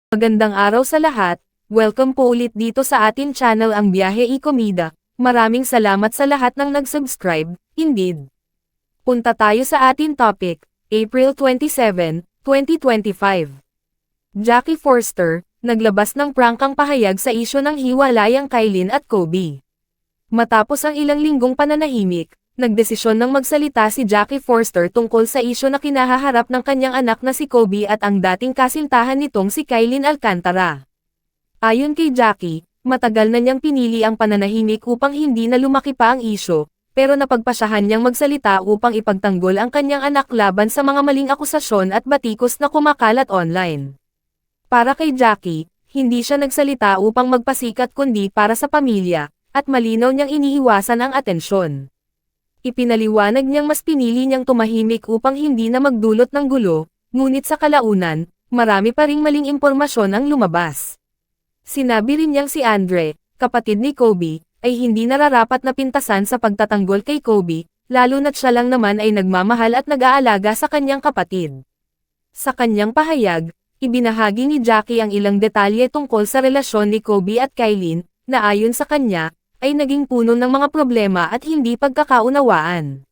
Magandang araw sa lahat, welcome po ulit dito sa atin channel ang Biyahe y Komida. Maraming salamat sa lahat ng nag-subscribe, indeed. Punta tayo sa atin topic, April 27, 2025. Jackie Forster, naglabas ng prangkang pahayag sa isyu ng hiwalayang Kylin at Kobe. Matapos ang ilang linggong pananahimik, nagdesisyon ng magsalita si Jackie Forster tungkol sa isyu na kinahaharap ng kanyang anak na si Kobe at ang dating kasintahan nitong si Kylin Alcantara. Ayon kay Jackie, matagal na niyang pinili ang pananahimik upang hindi na lumaki pa ang isyu, pero napagpasyahan niyang magsalita upang ipagtanggol ang kanyang anak laban sa mga maling akusasyon at batikos na kumakalat online. Para kay Jackie, hindi siya nagsalita upang magpasikat kundi para sa pamilya, at malinaw niyang iniiwasan ang atensyon. Ipinaliwanag niyang mas pinili niyang tumahimik upang hindi na magdulot ng gulo, ngunit sa kalaunan, marami pa ring maling impormasyon ang lumabas. Sinabi rin niyang si Andre, kapatid ni Kobe, ay hindi nararapat na pintasan sa pagtatanggol kay Kobe, lalo na't siya lang naman ay nagmamahal at nag-aalaga sa kanyang kapatid. Sa kanyang pahayag, ibinahagi ni Jackie ang ilang detalye tungkol sa relasyon ni Kobe at Kylin, na ayon sa kanya, ay naging puno ng mga problema at hindi pagkakaunawaan.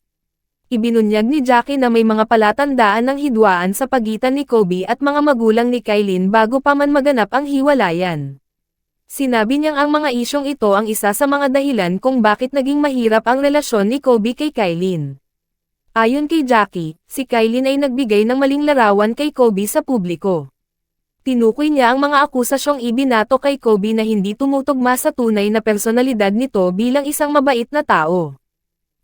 Ibinunyag ni Jackie na may mga palatandaan ng hidwaan sa pagitan ni Kobe at mga magulang ni Kylin bago pa man maganap ang hiwalayan. Sinabi niyang ang mga isyong ito ang isa sa mga dahilan kung bakit naging mahirap ang relasyon ni Kobe kay Kylin. Ayon kay Jackie, si Kylin ay nagbigay ng maling larawan kay Kobe sa publiko. Tinukoy niya ang mga akusasyong ibinato kay Kobe na hindi tumutugma sa tunay na personalidad nito bilang isang mabait na tao.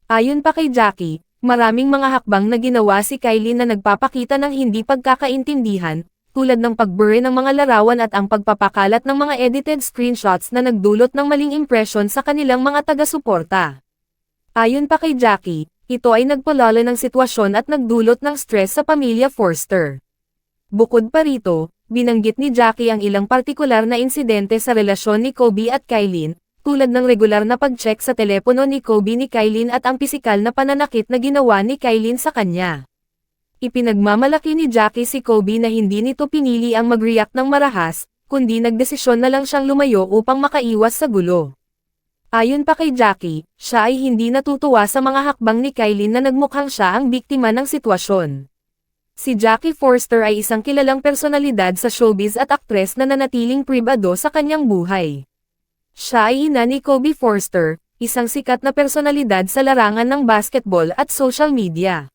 Ayon pa kay Jackie, maraming mga hakbang na ginawa si Kylin na nagpapakita ng hindi pagkakaintindihan, tulad ng pagbure ng mga larawan at ang pagpapakalat ng mga edited screenshots na nagdulot ng maling impresyon sa kanilang mga taga-suporta. Ayon pa kay Jackie, ito ay nagpalala ng sitwasyon at nagdulot ng stress sa pamilya Forster. Bukod pa rito, binanggit ni Jackie ang ilang partikular na insidente sa relasyon ni Kobe at Kylin, tulad ng regular na pag-check sa telepono ni Kobe ni Kylin at ang pisikal na pananakit na ginawa ni Kylin sa kanya. Ipinagmamalaki ni Jackie si Kobe na hindi nito pinili ang mag-react ng marahas, kundi nagdesisyon na lang siyang lumayo upang makaiwas sa gulo. Ayon pa kay Jackie, siya ay hindi natutuwa sa mga hakbang ni Kylin na nagmukhang siya ang biktima ng sitwasyon. Si Jackie Forster ay isang kilalang personalidad sa showbiz at aktres na nanatiling pribado sa kanyang buhay. Siya ay ina ni Kobe Forster, isang sikat na personalidad sa larangan ng basketball at social media.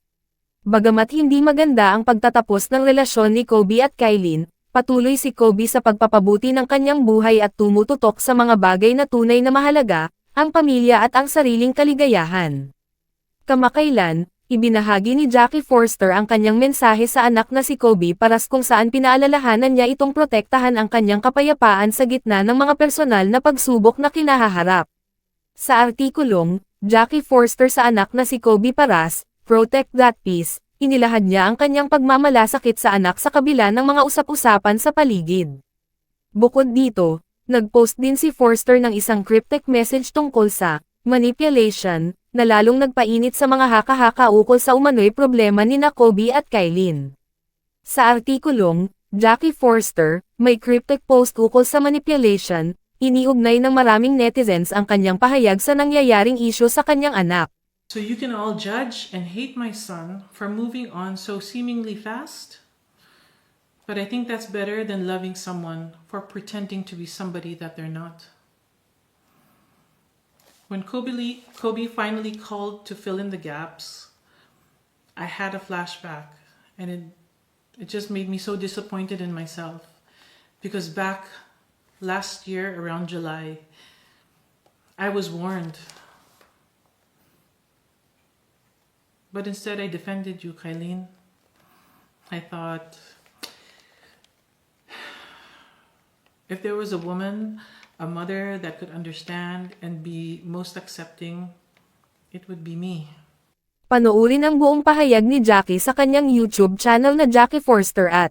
Bagamat hindi maganda ang pagtatapos ng relasyon ni Kobe at Kylin, patuloy si Kobe sa pagpapabuti ng kanyang buhay at tumututok sa mga bagay na tunay na mahalaga, ang pamilya at ang sariling kaligayahan. Kamakailan, ibinahagi ni Jackie Forster ang kanyang mensahe sa anak na si Kobe paras kung saan pinaalalahanan niya itong protektahan ang kanyang kapayapaan sa gitna ng mga personal na pagsubok na kinahaharap. Sa artikulong, Jackie Forster sa anak na si Kobe paras, Protect That Peace, inilahad niya ang kanyang pagmamalasakit sa anak sa kabila ng mga usap-usapan sa paligid. Bukod dito, nagpost din si Forster ng isang cryptic message tungkol sa manipulation, na lalong nagpainit sa mga haka-haka ukol sa umano'y problema ni na Kobe at Kylin. Sa artikulong, Jackie Forster, may cryptic post ukol sa manipulation, iniugnay ng maraming netizens ang kanyang pahayag sa nangyayaring isyu sa kanyang anak. So you can all judge and hate my son for moving on so seemingly fast? But I think that's better than loving someone for pretending to be somebody that they're not. When Kobe finally called to fill in the gaps, I had a flashback, and it just made me so disappointed in myself. Because back last year, around July, I was warned. But instead, I defended you, Kylin. I thought, if there was a woman, a mother that could understand and be most accepting, it would be me. Panoorin ang buong pahayag ni Jackie sa kanyang YouTube channel na Jackie Forster at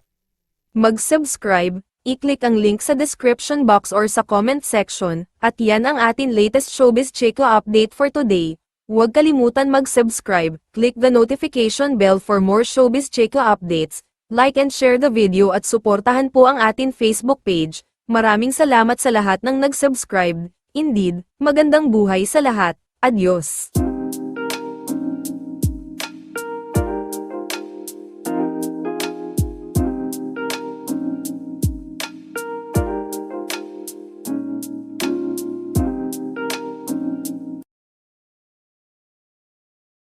mag-subscribe, i-click ang link sa description box or sa comment section, at yan ang atin latest showbiz chika update for today. Huwag kalimutan mag-subscribe, click the notification bell for more showbiz chika updates, Like and share the video at suportahan po ang atin Facebook page. Maraming salamat sa lahat ng nag-subscribe. Indeed, magandang buhay sa lahat. Adios!